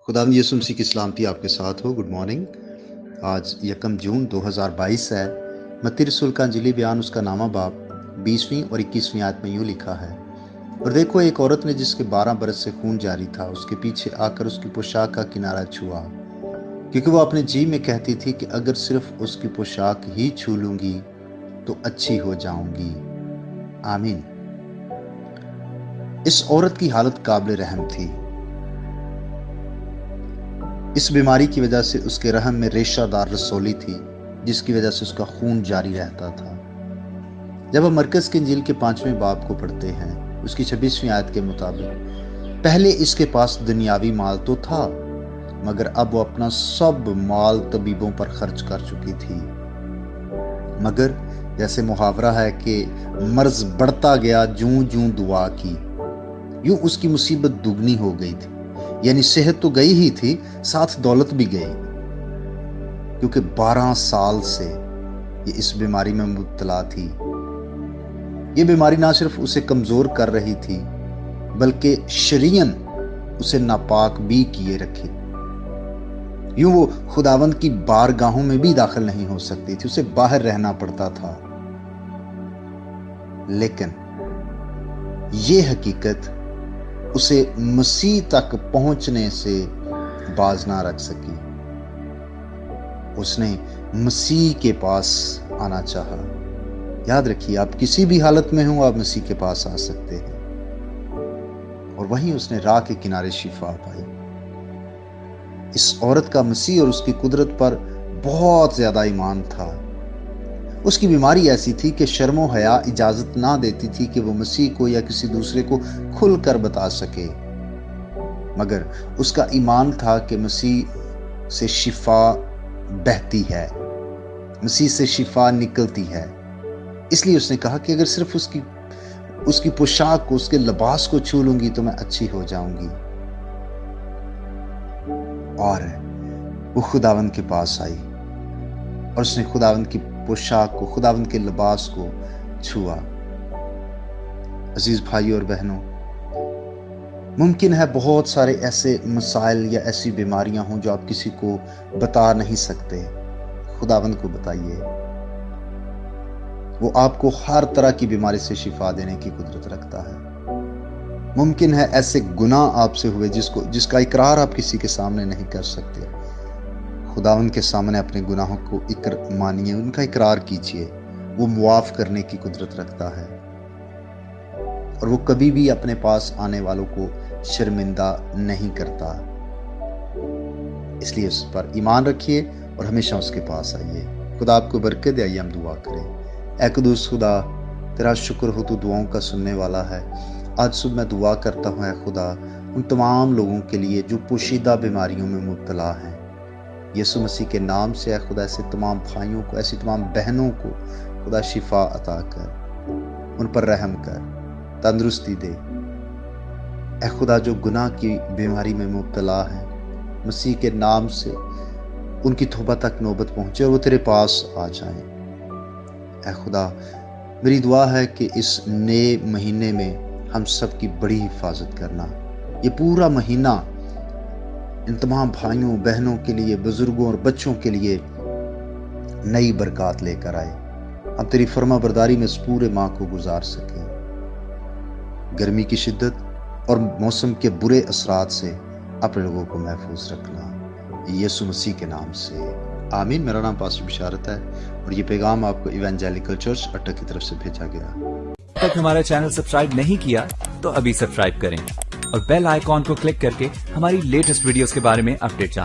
خداوند یسوع مسیح کی سلامتی آپ کے ساتھ ہو۔ Good morning. آج 1 جون 2022 ہے۔ متی رسول کا انجیلی بیان اس کا نامہ باب 20ویں اور 21ویں آیت میں یوں لکھا ہے، اور دیکھو ایک عورت نے جس کے 12 برس سے خون جاری تھا اس کے پیچھے آ کر اس کی پوشاک کا کنارہ چھوا، کیونکہ وہ اپنے جی میں کہتی تھی کہ اگر صرف اس کی پوشاک ہی چھو لوں گی تو اچھی ہو جاؤں گی۔ آمین۔ اس عورت کی حالت قابل رحم تھی۔ اس بیماری کی وجہ سے اس کے رحم میں ریشہ دار رسولی تھی، جس کی وجہ سے اس کا خون جاری رہتا تھا۔ جب ہم مرکز کی انجیل کے 5ویں باب کو پڑھتے ہیں، اس کی 26ویں آیت کے مطابق، پہلے اس کے پاس دنیاوی مال تو تھا، مگر اب وہ اپنا سب مال طبیبوں پر خرچ کر چکی تھی۔ مگر جیسے محاورہ ہے کہ مرض بڑھتا گیا جوں جوں دعا کی، یوں اس کی مصیبت دگنی ہو گئی تھی۔ یعنی صحت تو گئی ہی تھی، ساتھ دولت بھی گئی، کیونکہ 12 سال سے یہ اس بیماری میں مبتلا تھی۔ یہ بیماری نہ صرف اسے کمزور کر رہی تھی، بلکہ شرعاً اسے ناپاک بھی کیے رکھے۔ یوں وہ خداوند کی بارگاہوں میں بھی داخل نہیں ہو سکتی تھی، اسے باہر رہنا پڑتا تھا۔ لیکن یہ حقیقت اسے مسیح تک پہنچنے سے باز نہ رکھ سکی۔ اس نے مسیح کے پاس آنا چاہا۔ یاد رکھیے، آپ کسی بھی حالت میں ہوں، آپ مسیح کے پاس آ سکتے ہیں۔ اور وہیں اس نے راہ کے کنارے شفا پائی۔ اس عورت کا مسیح اور اس کی قدرت پر بہت زیادہ ایمان تھا۔ اس کی بیماری ایسی تھی کہ شرم و حیا اجازت نہ دیتی تھی کہ وہ مسیح کو یا کسی دوسرے کو کھل کر بتا سکے، مگر اس کا ایمان تھا کہ مسیح سے شفا بہتی ہے، مسیح سے شفا نکلتی ہے۔ اس لیے اس نے کہا کہ اگر صرف اس کی پوشاک کو، اس کے لباس کو چھو لوں گی تو میں اچھی ہو جاؤں گی۔ اور وہ خداوند کے پاس آئی اور اس نے خداوند کی پوشاک کو، خداوند کے لباس کو چھوا۔ عزیز بھائیوں اور بہنوں، ممکن ہے بہت سارے ایسے مسائل یا ایسی بیماریاں ہوں جو آپ کسی کو بتا نہیں سکتے۔ خداوند کو بتائیے، وہ آپ کو ہر طرح کی بیماری سے شفا دینے کی قدرت رکھتا ہے۔ ممکن ہے ایسے گناہ آپ سے ہوئے جس کا اقرار آپ کسی کے سامنے نہیں کر سکتے۔ خداوند کے سامنے اپنے گناہوں کو مانیے، ان کا اقرار کیجیے، وہ معاف کرنے کی قدرت رکھتا ہے، اور وہ کبھی بھی اپنے پاس آنے والوں کو شرمندہ نہیں کرتا۔ اس لیے اس پر ایمان رکھیے اور ہمیشہ اس کے پاس آئیے۔ خدا آپ کو برکت دے۔ آئیے ہم دعا کریں۔ اے قدوس خدا، تیرا شکر ہو، تو دعاؤں کا سننے والا ہے۔ آج صبح میں دعا کرتا ہوں، اے خدا، ان تمام لوگوں کے لیے جو پوشیدہ بیماریوں میں مبتلا ہیں، یسوع مسیح کے نام سے اے خدا ایسے تمام بھائیوں کو، ایسی تمام بہنوں کو خدا شفا عطا کر، ان پر رحم کر، تندرستی دے۔ اے خدا، جو گناہ کی بیماری میں مبتلا ہیں، مسیح کے نام سے ان کی توبہ تک نوبت پہنچے اور وہ تیرے پاس آ جائیں۔ اے خدا، میری دعا ہے کہ اس نئے مہینے میں ہم سب کی بڑی حفاظت کرنا۔ یہ پورا مہینہ ان تمام بھائیوں بہنوں کے لیے، بزرگوں اور بچوں کے لیے نئی برکات لے کر آئے۔ ہم تیری فرما برداری میں اس پورے ماہ کو گزار سکیں۔ گرمی کی شدت اور موسم کے برے اثرات سے اپنے لوگوں کو محفوظ رکھنا، یسوع مسیح کے نام سے آمین۔ میرا نام پاسٹر بشارت ہے اور یہ پیغام آپ کو ایوانجیلیکل چرچ اٹا کی طرف سے بھیجا گیا۔ اب تک ہمارا چینل سبسکرائب نہیں کیا تو ابھی سبسکرائب کریں اور بیل آئیکن کو کلک کر کے ہماری لیٹسٹ ویڈیوز کے بارے میں اپڈیٹ جانیں۔